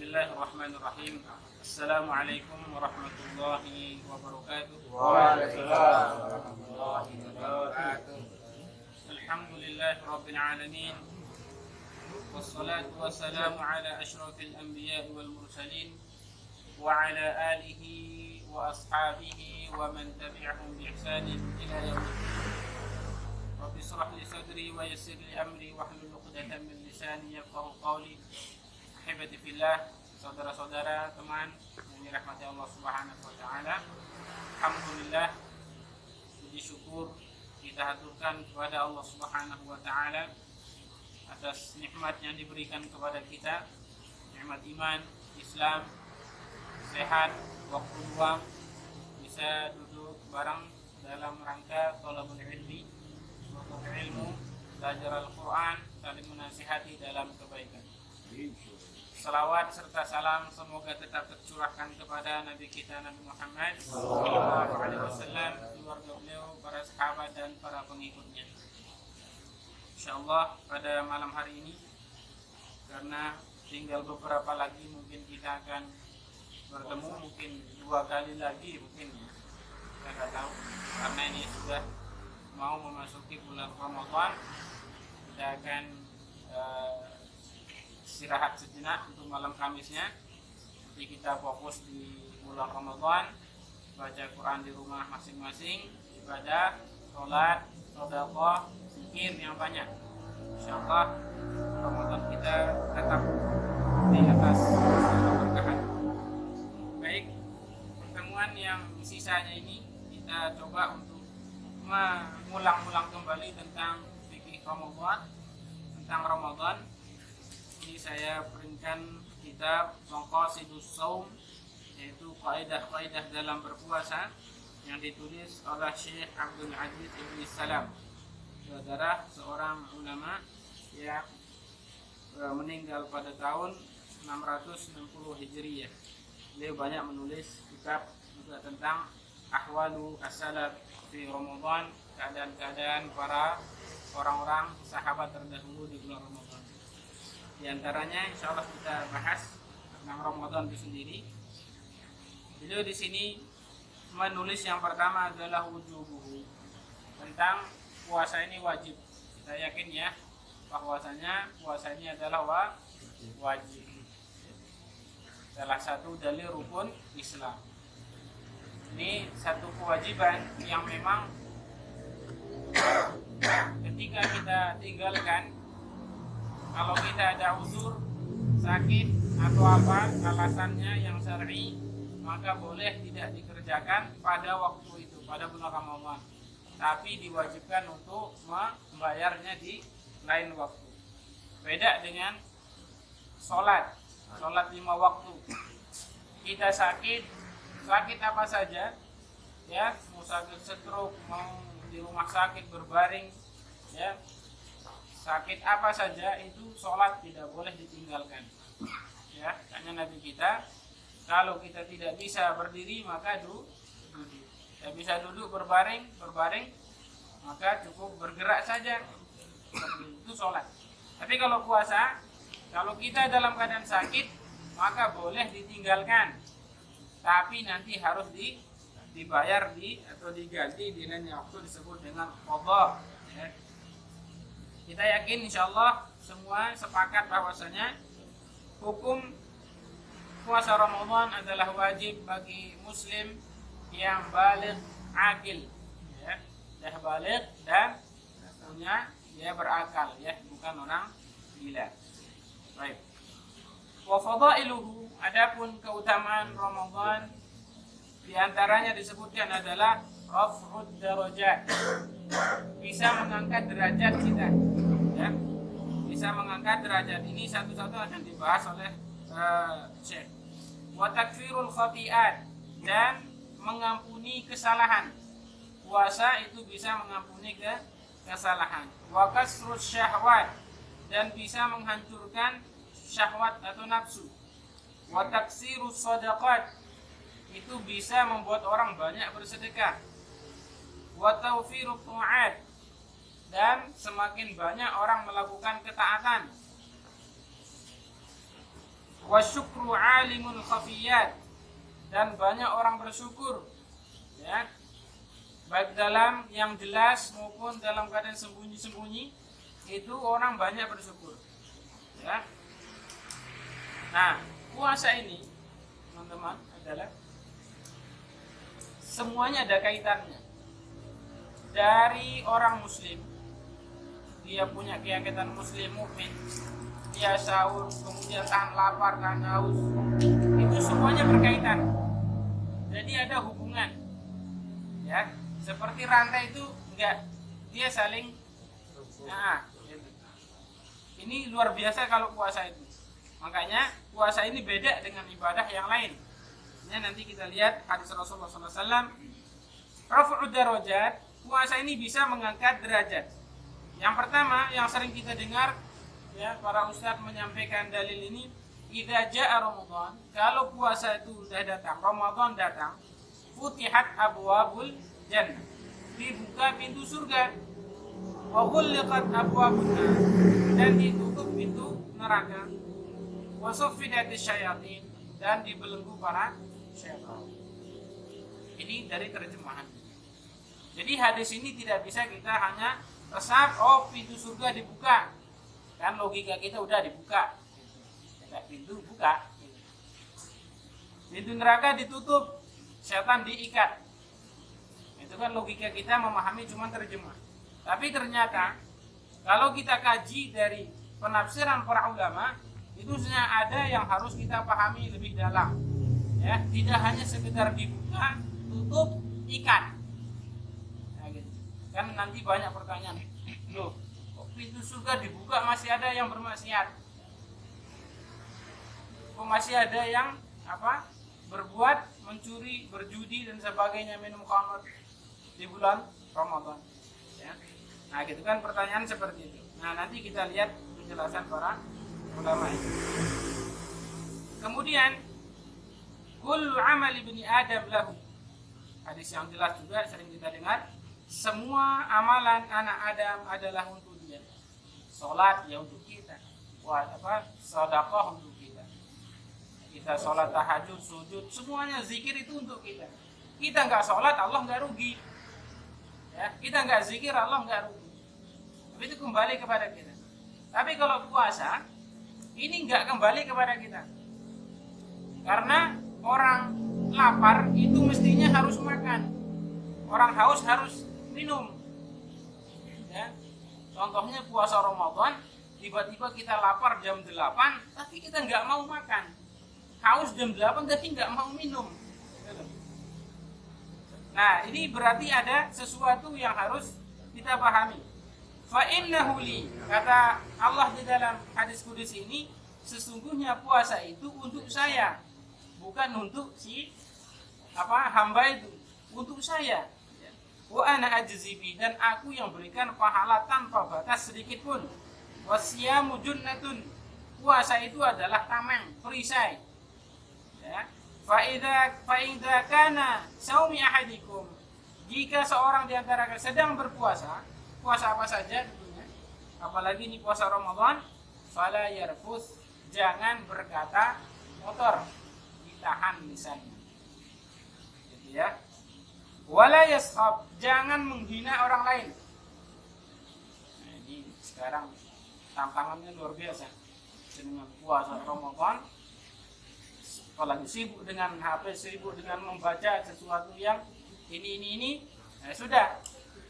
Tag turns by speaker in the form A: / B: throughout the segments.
A: Bismillahirrahmanirrahim. Assalamualaikum warahmatullahi wabarakatuh.
B: Waalaikumsalam warahmatullahi wabarakatuh.
A: Alhamdulillahi rabbil alamin. Wassalatu wassalamu ala asyrafil anbiya'i wal mursalin wa ala alihi wa ashabihi wa man tabi'ahum bi ihsanin ila yaumiddin. Rabbi shrah li sadri wa yassir li amri wahlul 'uqdatam min lisani yafqahu qawli. Ahibati fillah, saudara-saudara, teman yang dirahmati Allah Subhanahu wa taala. Alhamdulillah, puji syukur kita haturkan kepada Allah Subhanahu wa taala atas nikmat yang diberikan kepada kita, nikmat iman, Islam, sehat, waktu luang, bisa duduk bareng dalam rangka thalabul ilmi, menuntut ilmu, belajar Al-Quran, saling menasihati dalam kebaikan. Salawat serta salam semoga tetap tercurahkan kepada Nabi kita Nabi Muhammad sallallahu alaihi wasallam, keluarga beliau, para sahabat dan para pengikutnya. Insyaallah pada malam hari ini, karena tinggal beberapa lagi mungkin kita akan bertemu, mungkin 2 kali lagi mungkin, kita nggak tahu, karena ini sudah mau memasuki bulan Ramadan. Kita akan istirahat sejenak untuk malam Kamisnya. Jadi kita fokus di bulan Ramadan, baca Quran di rumah masing-masing, ibadah, sholat, sedekah, zikir yang banyak. Insyaallah Ramadan kita tetap di atas keberkahan. Baik, pertemuan yang sisanya ini kita coba untuk mengulang-ulang kembali tentang fikih Ramadan, tentang Ramadan. Ini saya berikan kitab Maqasidus Shaum, yaitu kaidah-kaidah dalam berpuasa, yang ditulis oleh Syekh Abdul Aziz Ibn Salam, saudara seorang ulama yang meninggal pada tahun 660 Hijriyah. Beliau banyak menulis kitab juga tentang ahwalu as-salaf fi Ramadan, keadaan-keadaan para orang-orang sahabat terdahulu di bulan Ramadan. Di antaranya insyaallah kita bahas tentang Ramadan itu sendiri. Beliau di sini menulis yang pertama adalah wujubuhu, tentang puasa ini wajib. Kita yakin ya bahwasanya puasa ini adalah wajib. Salah satu dalil rukun Islam. Ini satu kewajiban yang memang ketika kita tinggalkan, kalau kita ada uzur, sakit atau apa alasannya yang syar'i, maka boleh tidak dikerjakan pada waktu itu, pada bulan Ramadan. Tapi diwajibkan untuk membayarnya di lain waktu. Beda dengan sholat 5 waktu. Kita sakit apa saja, ya, mau sakit stroke, mau di rumah sakit berbaring, ya, sakit apa saja itu sholat tidak boleh ditinggalkan. Ya, hanya Nabi kita, kalau kita tidak bisa berdiri maka duduk. Tidak bisa duduk berbaring, maka cukup bergerak saja. Itu sholat. Tapi kalau puasa, kalau kita dalam keadaan sakit, maka boleh ditinggalkan. Tapi nanti harus dibayar atau diganti di lain waktu, disebut dengan qadha. Ya. Kita yakin insyaallah semua sepakat bahwasanya hukum puasa Ramadan adalah wajib bagi muslim yang baligh akil, ya, dah baligh dan punya, dia berakal, ya, bukan orang gila. Baik. Wa fadailuhu, adapun keutamaan Ramadan di antaranya disebutkan adalah raf'ud darajat, bisa mengangkat derajat kita, ya, bisa mengangkat derajat. Ini satu-satu akan dibahas oleh Syekh. Wa takfirul khati'at, dan mengampuni kesalahan. Puasa itu bisa mengampuni kesalahan. Wa kasrus syahwat, dan bisa menghancurkan syahwat atau nafsu. Wa taksirus shadaqat, itu bisa membuat orang banyak bersedekah. Wa tawfirut ta'at, dan semakin banyak orang melakukan ketaatan. Wasyukru alimul khafiyat, dan banyak orang bersyukur, ya, baik dalam yang jelas maupun dalam keadaan sembunyi-sembunyi, itu orang banyak bersyukur, ya. Nah, puasa ini, teman-teman, adalah semuanya ada kaitannya. Dari orang muslim, dia punya keyakinan muslim mukmin, dia sahur, kemudian tahan lapar, tahan haus, itu semuanya berkaitan. Jadi ada hubungan, ya, seperti rantai itu enggak, dia saling, nah, gitu. Ini luar biasa kalau puasa itu. Makanya puasa ini beda dengan ibadah yang lain. Ini nanti kita lihat hadis Rasulullah SAW. Raf'ud darajat, puasa ini bisa mengangkat derajat. Yang pertama yang sering kita dengar, ya, para ustadz menyampaikan dalil ini, idza jaa Ramadan, kalau puasa itu sudah datang, Ramadan datang, futihat abwabul jannah, dibuka pintu surga, wa ghulqat abwabun nar, dan ditutup pintu neraka, wa suffidatis syayatin, dan dibelenggu para syaitan. Ini dari terjemahan. Jadi hadis ini tidak bisa kita hanya resap, oh pintu surga dibuka, kan logika kita udah dibuka, ya, pintu buka, pintu neraka ditutup, setan diikat. Itu kan logika kita memahami cuma terjemah. Tapi ternyata kalau kita kaji dari penafsiran para ulama, itu sebenarnya ada yang harus kita pahami lebih dalam, ya, tidak hanya sekedar dibuka, tutup, ikat. Kan nanti banyak pertanyaan, loh, kok pintu surga dibuka masih ada yang bermaksiat, kok masih ada yang berbuat, mencuri, berjudi dan sebagainya, minum khamr di bulan Ramadan, ya. Nah, gitu kan pertanyaan seperti itu. Nah, nanti kita lihat penjelasan para ulama ini. Kemudian kullu amali ibni Adam lahu, hadis yang jelas juga sering kita dengar, semua amalan anak Adam adalah untuk dia. Salat ya untuk kita, sedekah untuk kita. Kita salat tahajud, sujud, semuanya zikir itu untuk kita. Kita nggak salat, Allah nggak rugi. Ya, kita nggak zikir, Allah nggak rugi. Tapi itu kembali kepada kita. Tapi kalau puasa, ini nggak kembali kepada kita. Karena orang lapar itu mestinya harus makan. Orang haus harus minum, ya. Contohnya puasa Ramadan, tiba-tiba kita lapar jam 8, tapi kita nggak mau makan. Haus jam 8 tapi nggak mau minum. Nah, ini berarti ada sesuatu yang harus kita pahami. Fa innahu li, kata Allah di dalam hadis qudus ini, sesungguhnya puasa itu untuk saya, bukan untuk si hamba itu, untuk saya. Wa ana ajzibi, dan aku yang berikan pahala tanpa batas sedikit pun. Wasyamu junnatun, puasa itu adalah tameng, perisai. Ya. Fa idza kana saumi ahadikum, jika seorang di antara kalian sedang berpuasa, puasa apa saja tentunya, apalagi ini puasa Ramadan, fala yarfus, jangan berkata kotor, ditahan lisannya. Gitu ya. Wala yashab, jangan menghina orang lain. Nah, ini sekarang tantangannya luar biasa. Dengan puasa Ramadan, apalagi sibuk dengan HP, sibuk dengan membaca sesuatu yang ini, sudah,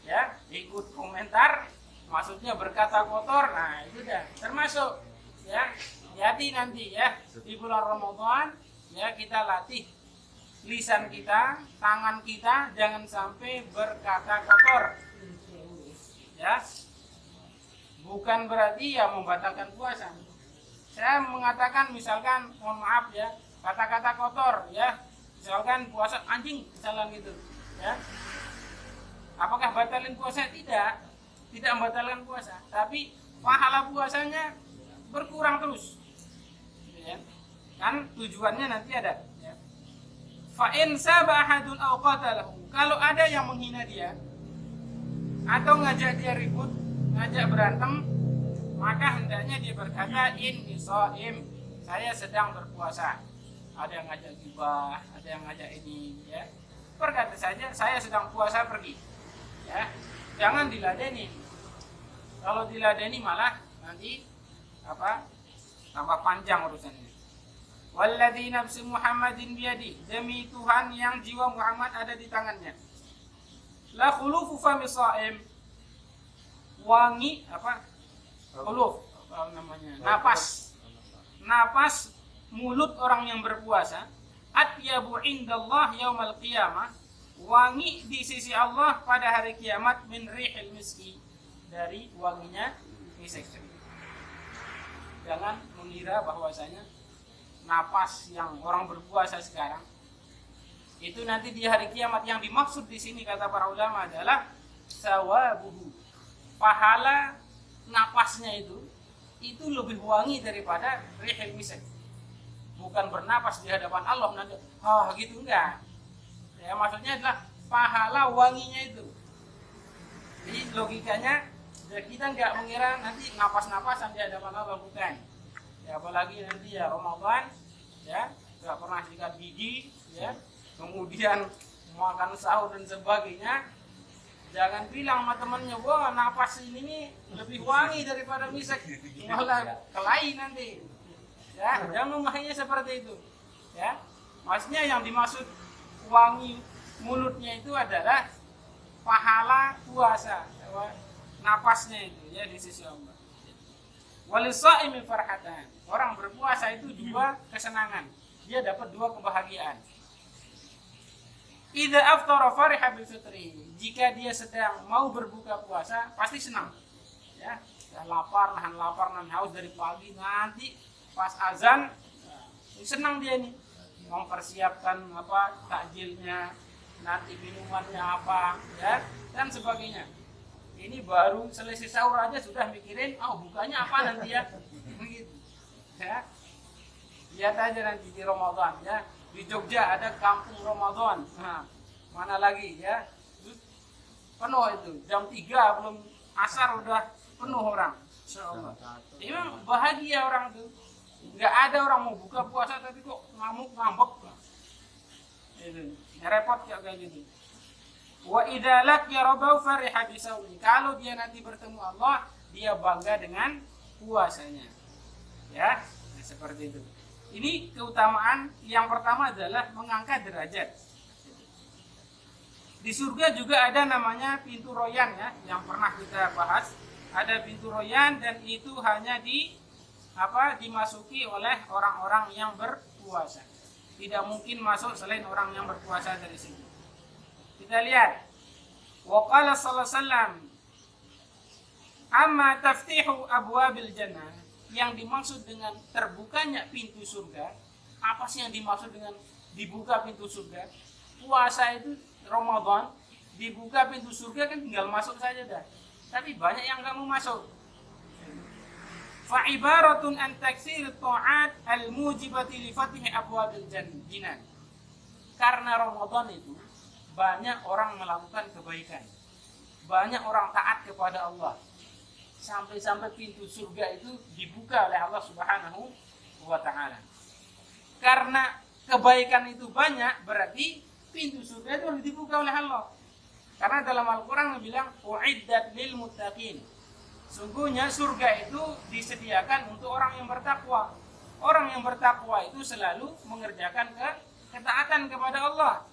A: ya, ikut komentar, maksudnya berkata kotor, nah itu dah termasuk, ya. Hati nanti, ya, di bulan Ramadan, ya, kita latih lisan kita, tangan kita, jangan sampai berkata kotor, ya. Bukan berarti ya membatalkan puasa. Saya mengatakan misalkan, mohon maaf ya, kata-kata kotor, ya, misalkan puasa anjing, misalkan gitu, ya. Apakah batalin puasa? Tidak membatalkan puasa, tapi pahala puasanya berkurang terus, ya. Kan tujuannya nanti ada. Fa'in sabahadun aw qatalahu, kalau ada yang menghina dia atau ngajak dia ribut, ngajak berantem, maka hendaknya dia berkata inni shaim, saya sedang berpuasa, ada yang ngajak gibah, ada yang ngajak ini, ya. Berkata saja, saya sedang puasa, pergi. Ya, jangan diladeni. Kalau diladeni malah nanti tambah panjang urusannya. Walladzi nafsu Muhammadin biyadi, demi Tuhan yang jiwa Muhammad ada di tangannya. La khulufu fami shaim, wangi khuluf namanya, napas mulut orang yang berpuasa, atyabu indallah yaumal qiyamah, wangi di sisi Allah pada hari kiamat, min rihil miski, dari wanginya misik. Jangan mengira bahwasanya napas yang orang berpuasa sekarang itu nanti di hari kiamat. Yang dimaksud di sini kata para ulama adalah sawabuhu, pahala napasnya itu lebih wangi daripada rihil misk. Bukan bernapas di hadapan Allah nanti gitu, enggak. Ya, maksudnya adalah pahala wanginya itu. Jadi logikanya ya, kita enggak mengira nanti napas-napasan di hadapan Allah, bukan. Ya, apalagi nanti ya Ramadan, ya enggak pernah sikat gigi, ya, kemudian makan sahur dan sebagainya. Jangan bilang sama temannya, wah napas ini nih lebih wangi daripada misek, malah kelain nanti. Ya, jangan memahaminya seperti itu. Ya, maksudnya yang dimaksud wangi mulutnya itu adalah pahala puasa, napasnya itu ya di sisi Allah. Walisaimi farhatan, orang berpuasa itu dua kesenangan, dia dapat dua kebahagiaan. Idza aftara fariha bi fitrihi, jika dia sedang mau berbuka puasa pasti senang. Ya, lapar, nahan haus dari pagi, nanti pas azan senang dia nih mempersiapkan takjilnya, nanti minumannya apa, ya, dan sebagainya. Ini baru selesai sahur aja sudah mikirin, bukanya apa nanti ya, begitu. Ya, lihat aja nanti di Ramadan, ya, di Jogja ada kampung Ramadan, mana lagi, ya, penuh itu, jam 3 belum asar udah penuh orang, insyaallah. Ini memang bahagia orang tuh. Nggak ada orang mau buka puasa tapi kok ngambek. Itu repot kayak gitu. Wa idza laqiya rabbahu fariha bi shaumi, kalau dia nanti bertemu Allah, dia bangga dengan puasanya. Ya, seperti itu. Ini keutamaan yang pertama adalah mengangkat derajat. Di surga juga ada namanya pintu royan, ya, yang pernah kita bahas. Ada pintu royan dan itu hanya dimasuki oleh orang-orang yang berpuasa. Tidak mungkin masuk selain orang yang berpuasa dari sini. Kita lihat. Wa qala sallallahu alaihi wasallam, amma taftihu abwabil jannah, yang dimaksud dengan terbukanya pintu surga. Apa sih yang dimaksud dengan dibuka pintu surga? Puasa itu Ramadan, dibuka pintu surga kan tinggal masuk saja dah. Tapi banyak yang enggak mau masuk. Fa ibaratun an taksir ta'at al-mujibati li fathi abwabil jinan. Karena Ramadan itu banyak orang melakukan kebaikan. Banyak orang taat kepada Allah. Sampai-sampai pintu surga itu dibuka oleh Allah Subhanahu wa taala. Karena kebaikan itu banyak, berarti pintu surga itu harus dibuka oleh Allah. Karena dalam Al-Qur'an bilang uiddat lil muttaqin. Sungguhnya surga itu disediakan untuk orang yang bertakwa. Orang yang bertakwa itu selalu mengerjakan ketaatan kepada Allah.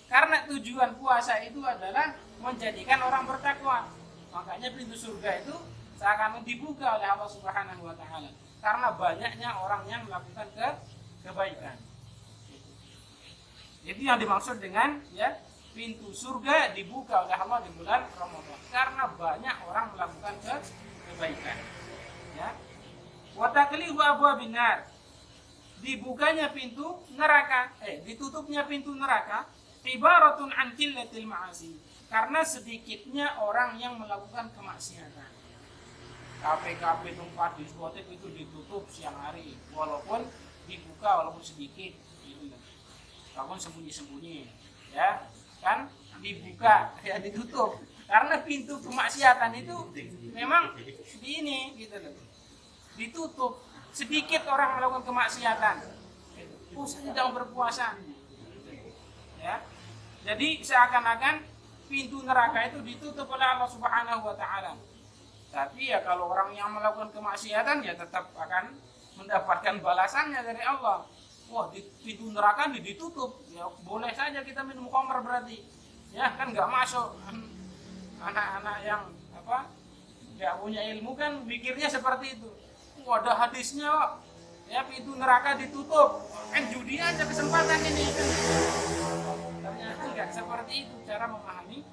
A: Karena tujuan puasa itu adalah menjadikan orang bertakwa. Makanya pintu surga itu seakan dibuka oleh Allah Subhanahu wa taala. Karena banyaknya orang yang melakukan kebaikan. Itu yang dimaksud dengan pintu surga dibuka oleh Allah di bulan Ramadan. Karena banyak orang melakukan kebaikan. Ya. Wa taqlihu abwabin nar. Dibukanya pintu neraka, ditutupnya pintu neraka, ibaratun an qillatil ma'asi. Karena sedikitnya orang yang melakukan kemaksiatan. Kafe-kafe, tempat diskotik itu ditutup siang hari, walaupun dibuka walaupun sedikit, gitu. Walaupun sembunyi-sembunyi, ya kan dibuka, ya ditutup. Karena pintu kemaksiatan itu memang di ini, gitu loh, ditutup. sedikit orang melakukan kemaksiatan. Oh, saya sedang berpuasa. Ya. Jadi seakan-akan pintu neraka itu ditutup oleh Allah Subhanahu wa taala. Tapi ya kalau orang yang melakukan kemaksiatan ya tetap akan mendapatkan balasannya dari Allah. Wah, pintu neraka ditutup. Ya boleh saja kita minum khamr berarti. Ya kan nggak masuk. Anak-anak yang nggak punya ilmu kan pikirnya seperti itu. Wah, ada hadisnya kok. Ya pintu neraka ditutup. Kan judi aja kesempatan ini. Ternyata nggak seperti itu cara memahami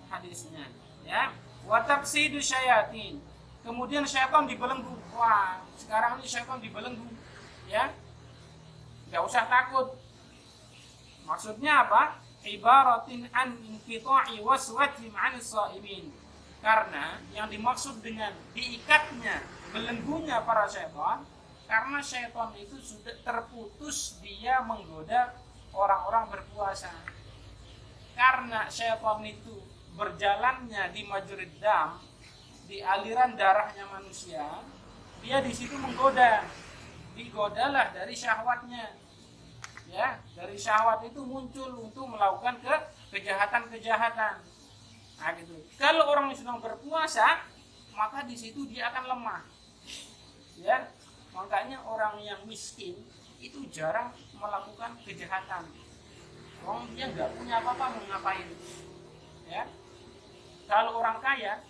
A: hadisnya. Ya. Wa tafsidu syayatin. Kemudian syaitan dibelenggu. Wah, sekarang ini syaitan dibelenggu. Ya. Enggak usah takut. Maksudnya apa? Ibaratin an inqita'i waswatin 'anis shaimin. Karena yang dimaksud dengan diikatnya, belenggunya para syaitan, karena syaitan itu sudah terputus dia menggoda orang-orang berpuasa. Karena syaitan itu berjalannya di majrid dam, di aliran darahnya manusia, dia di situ menggoda, digodalah dari syahwatnya, ya, dari syahwat itu muncul untuk melakukan kejahatan-kejahatan. Nah, gitu. Kalau orang yang sedang berpuasa, maka di situ dia akan lemah, ya. Makanya orang yang miskin itu jarang melakukan kejahatan. Orang dia nggak punya apa-apa mau ngapain, ya. Kalau orang kaya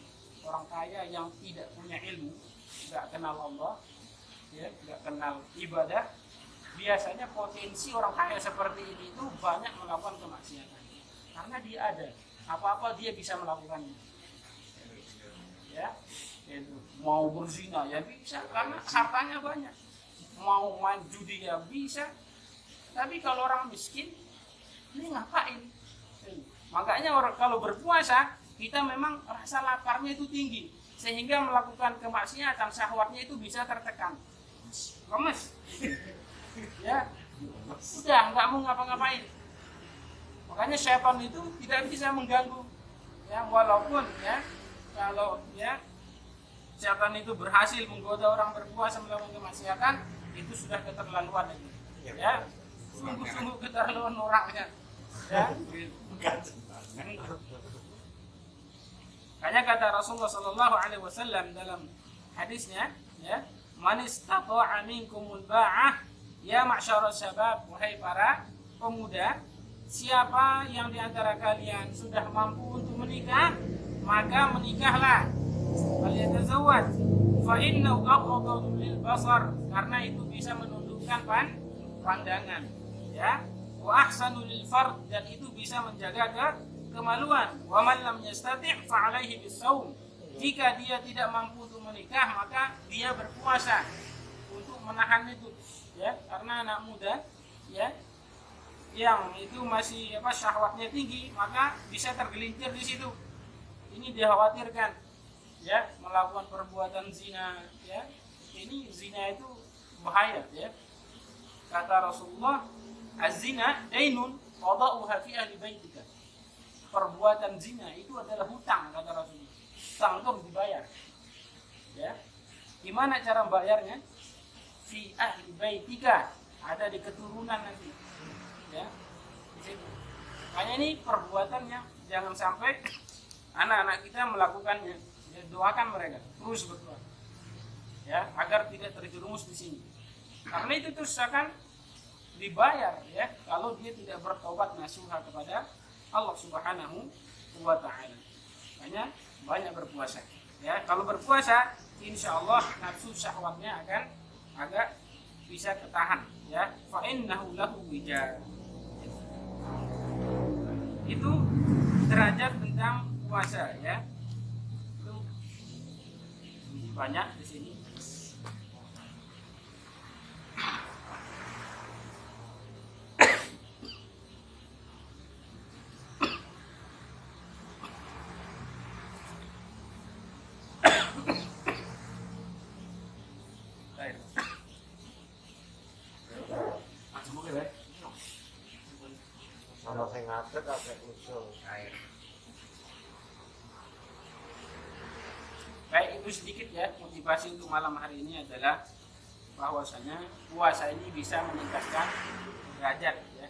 A: yang tidak punya ilmu, nggak kenal Allah, ya, nggak kenal ibadah, biasanya potensi orang kaya seperti ini itu banyak melakukan kemaksiatan. Karena dia ada apa-apa dia bisa melakukannya. Ya, itu mau berzina ya bisa karena hartanya banyak. Mau main judi ya bisa. Tapi kalau orang miskin, ini ngapain? Makanya orang kalau berpuasa kita memang rasa laparnya itu tinggi sehingga melakukan kemaksiatan syahwatnya itu bisa tertekan. Lemes. Ya. Udah nggak mau ngapa-ngapain. Makanya syaitan itu tidak bisa mengganggu. Ya, walaupun ya kalau ya syaitan itu berhasil menggoda orang berpuasa melakukan kemaksiatan, itu sudah keterlaluan itu. Ya. Sungguh-sungguh keterlaluan orangnya. Ya. Makanya kata Rasulullah sallallahu alaihi wasallam dalam hadisnya, ya, man istata'a minkumul ba'ah ya ma'syarus syabab, wahai para pemuda, siapa yang di antara kalian sudah mampu untuk menikah, maka menikahlah. Falyatazawwaj fa innahu aqdadu lil basar, karena itu bisa menundukkan pandangan, ya. Wa ahsanu lil fard, dan itu bisa menjaga kemaluan. Wa man lam yastati' fa 'alaihi bis-shaum. Jika dia tidak mampu untuk menikah, maka dia berpuasa untuk menahan itu, ya, karena anak muda, ya, yang itu masih syahwatnya tinggi, maka bisa tergelincir di situ. Ini dikhawatirkan, ya, melakukan perbuatan zina, ya. Ini zina itu bahaya, ya. Kata Rasulullah, az-zina dainun qada'uha fi ahli baitika. Perbuatan zina itu adalah hutang, kata Rasulullah. Hutang itu harus dibayar. Ya. Gimana cara bayarnya? Fi ahli baitika, ada di keturunan nanti. Ya. Di situ. Makanya ini perbuatan yang jangan sampai anak-anak kita melakukannya. Ya, doakan mereka terus berdoa. Ya, agar tidak terjerumus di sini. Karena itu terus akan dibayar, ya, kalau dia tidak bertobat nasuha kepada Allah Subhanahu wa ta'ala. Makanya banyak berpuasa, ya. Kalau berpuasa, insya Allah nafsu syahwatnya akan agak bisa ketahan, ya. Fa innahu lahu wija. Itu derajat tentang puasa, ya. Itu banyak di sini.
B: Sama saya ngatet apa usul air.
A: Baik, itu sedikit ya motivasi untuk malam hari ini adalah bahwasanya puasa ini bisa meningkatkan derajat ya.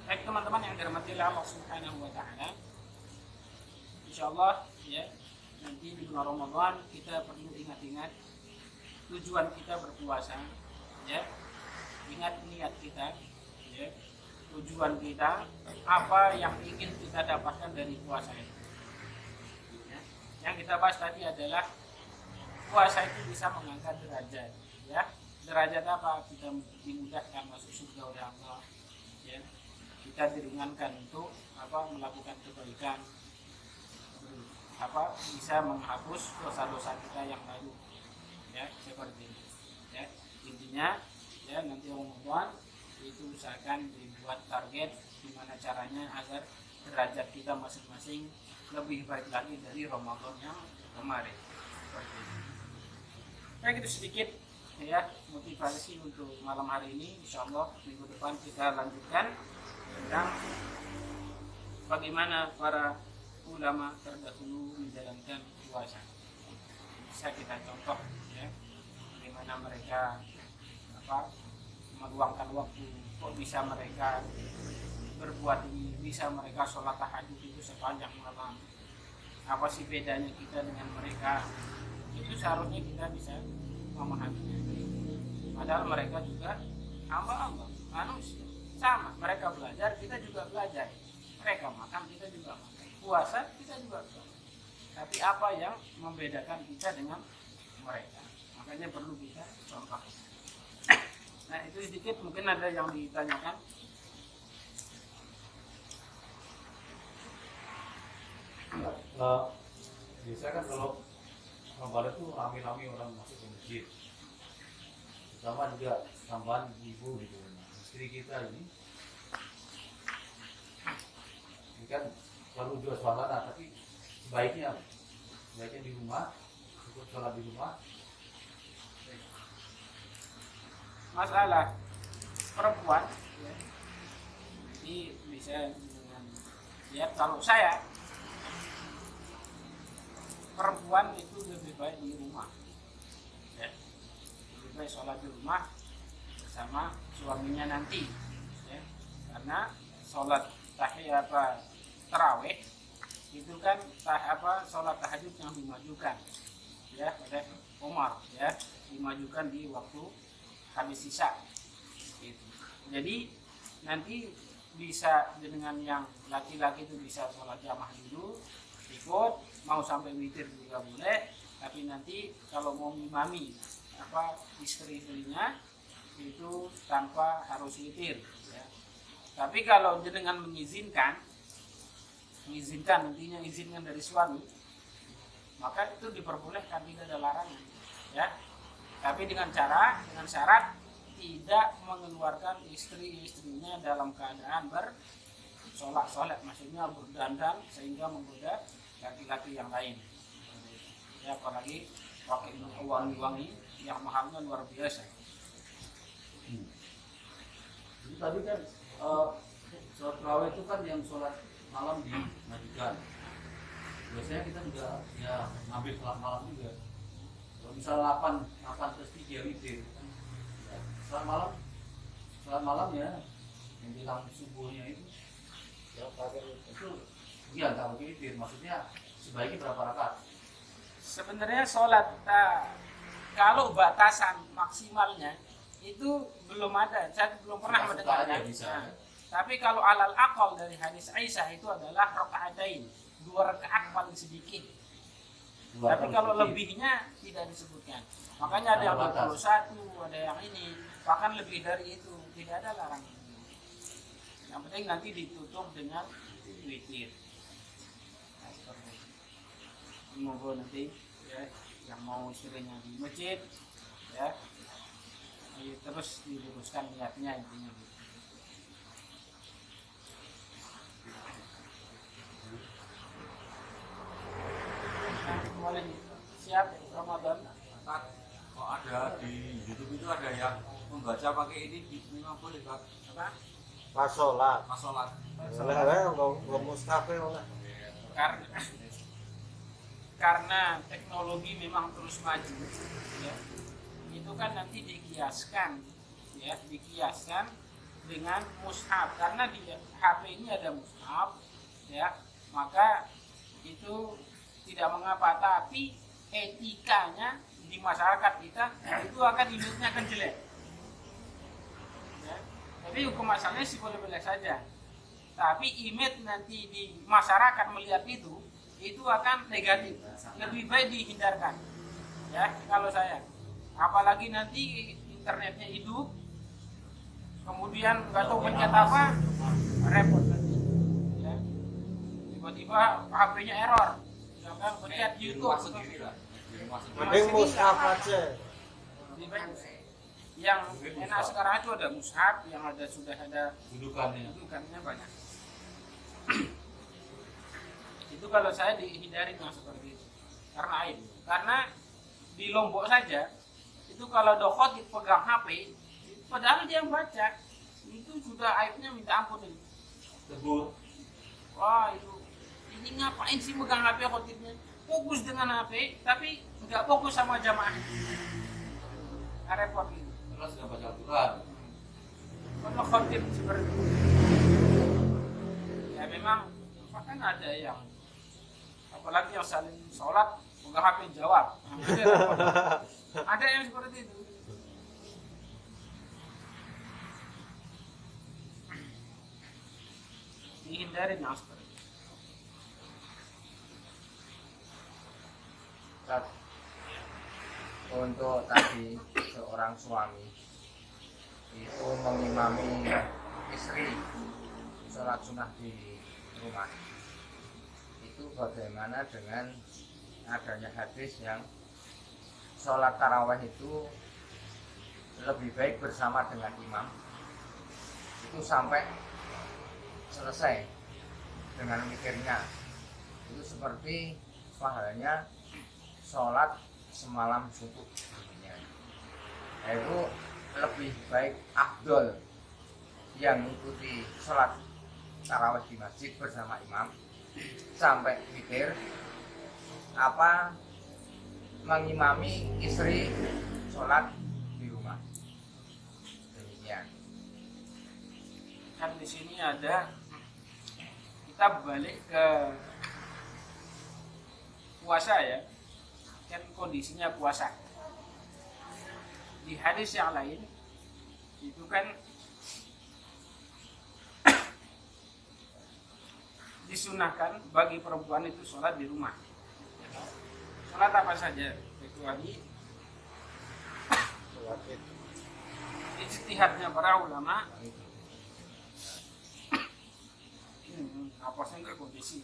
A: Baik teman-teman yang dirahmati Allah Subhanahu wa taala. Insyaallah ya, nanti di bulan Ramadan kita perlu ingat-ingat tujuan kita berpuasa ya. Ingat niat kita ya. Tujuan kita, apa yang ingin kita dapatkan dari puasa itu. Ya. Yang kita bahas tadi adalah puasa itu bisa mengangkat derajat ya. Derajat apa? Kita dimudahkan masuk surga oleh Allah ya. Kita diringankan untuk melakukan kebaikan, bisa menghapus dosa-dosa kita yang lalu ya, seperti ini ya. Intinya ya, nanti Ramadan itu usahakan dibuat target gimana caranya agar derajat kita masing-masing lebih baik lagi dari Ramadan yang kemarin, seperti ini. Baik, itu sedikit ya motivasi untuk malam hari ini. Insyaallah minggu depan kita lanjutkan tentang bagaimana para ulama terdahulu menjalankan puasa. Bisa kita contoh ya, bagaimana mereka meluangkan waktu, kok bisa mereka berbuat ini, bisa mereka sholat tahajud itu sepanjang malam. Apa sih bedanya kita dengan mereka? Itu seharusnya kita bisa memahaminya. Padahal mereka juga hamba-hamba manusia. Sama, mereka belajar, kita juga belajar. Mereka makan, kita juga makan. Puasa, kita juga puasa. Tapi apa yang membedakan kita dengan mereka? Makanya perlu kita contoh. Nah, itu sedikit, mungkin ada yang ditanyakan.
C: Biasanya kan kalau Ramadan itu rame-rame orang masuk ke masjid. Pertama juga tambahan ibu gitu. Istri kita ini kan baru juga suasana, tapi sebaiknya di rumah, ikut sholat di rumah.
A: Masalah perempuan ya, ini bisa dengan ya, kalau saya perempuan itu lebih baik di rumah ya, lebih baik sholat di rumah bersama suaminya nanti ya. Karena sholat tarawih itu kan sholat tahajud yang dimajukan ya oleh Umar ya, dimajukan di waktu habis isya gitu. Jadi nanti bisa dengan yang laki-laki itu bisa sholat jamaah dulu ikut, mau sampai witir juga boleh, tapi nanti kalau mau mengimami istri-istrinya itu tanpa harus witir ya. Tapi kalau dengan mengizinkan nantinya izinkan dari suami, maka itu diperbolehkan, tidak ada larangan ya. Tapi dengan syarat tidak mengeluarkan istri-istrinya dalam keadaan bersolak-solak, maksudnya berdandan sehingga menggoda laki-laki yang lain ya, apalagi pakai wangi-wangi yang mahalnya luar biasa.
C: Jadi tadi kan sholat tarawih itu kan yang sholat malam dimajukan. Biasanya kita juga ya ngambil sholat malam juga. Kalau misalnya 8+3 witir, sholat malam ya, yang bilang subuhnya itu iya nggak pakai witir. Maksudnya sebaiknya berapa rakaat?
A: Sebenarnya sholat kalau batasan maksimalnya itu belum ada, saya belum pernah mendengar. Tapi kalau alal aqal dari hadis Aisyah itu adalah rakaatain, 2 rakaat paling sedikit. Tapi kalau lebihnya tidak disebutkan. Makanya ada yang 21, ada yang ini, bahkan lebih dari itu, tidak ada larangan. Yang penting nanti ditutup dengan witir. Nah, seperti itu. Semoga nanti ya, yang mau istrinya di masjid ya, terus diluruskan niatnya intinya. Nah, boleh siap.
C: baca pakai ini memang boleh Pak.
A: Apa?
B: Pas sholat.
C: Pas sholat.
B: Lah nggak mushaf ya nggak.
A: Karena teknologi memang terus maju, ya, itu kan nanti dikiaskan, ya, dikiaskan dengan mushaf. Karena di HP ini ada mushaf, ya, maka itu tidak mengapa. Tapi etikanya di masyarakat kita itu akan image-nya akan jelek. Ya. Tapi hukum asalnya sih boleh-boleh saja. Tapi image nanti di masyarakat melihat itu akan negatif. Lebih baik dihindarkan. Ya, kalau saya. Apalagi nanti internetnya hidup, kemudian nggak tahu pencet apa, repot nanti. Ya. Tiba-tiba HP-nya error. Misalkan pencet YouTube.
B: Mending mushaf aja.
A: Lebih baik. Yang enak sekarang itu ada mushaf, yang sudah ada dudukannya banyak. Itu kalau saya dihindari yang seperti itu karena aib. Karena di Lombok saja itu kalau dokot dipegang HP, padahal dia yang baca itu sudah aibnya minta ampun ini.
C: Tegur.
A: Wah ini ngapain sih megang HP khotibnya? Fokus dengan HP tapi nggak fokus sama jamaah. Repot gitu.
C: Terus nggak baca Al-Quran.
A: Kalau khotib seperti itu, ya memang kan ada yang apalagi yang saling sholat pegang HP jawab. Ada yang seperti itu. Dihindari yang seperti itu.
B: Untuk tadi seorang suami itu mengimami istri sholat sunnah di rumah, itu bagaimana dengan adanya hadis yang sholat tarawih itu lebih baik bersama dengan imam itu sampai selesai dengan mikirnya, itu seperti pahalanya sholat semalam suntuk, yaitu lebih baik afdol yang mengikuti sholat tarawih di masjid bersama imam sampai mikir apa mengimami istri sholat di rumah. Demikian.
A: Kan di sini ada, kita balik ke puasa ya, kan kondisinya puasa. Di hadis yang lain itu kan disunahkan bagi perempuan itu sholat di rumah. Sholat apa saja kecuali ijtihadnya para ulama. Hapusnya enggak kondisi.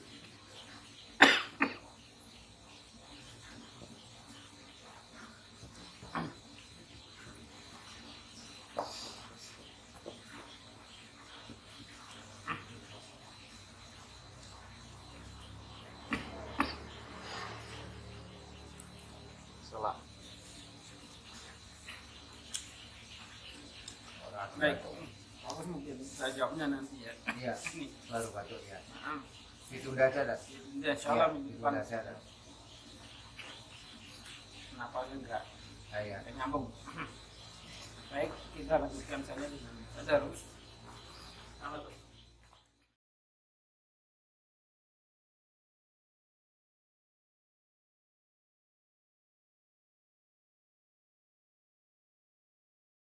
A: Baik, aku mungkin saya jawabnya nanti ya.
B: Iya,
A: Nih.
B: baru batuk ya. Ditunda aja dah.
A: Ya, insyaallah
B: Iya,
A: minggu
B: ditunda
A: depan.
B: aja dah.
A: Kenapa enggak?
B: Iya.
A: Enggak nyambung. Baik, kita lanjutkan saja dengan tadarus. Kalau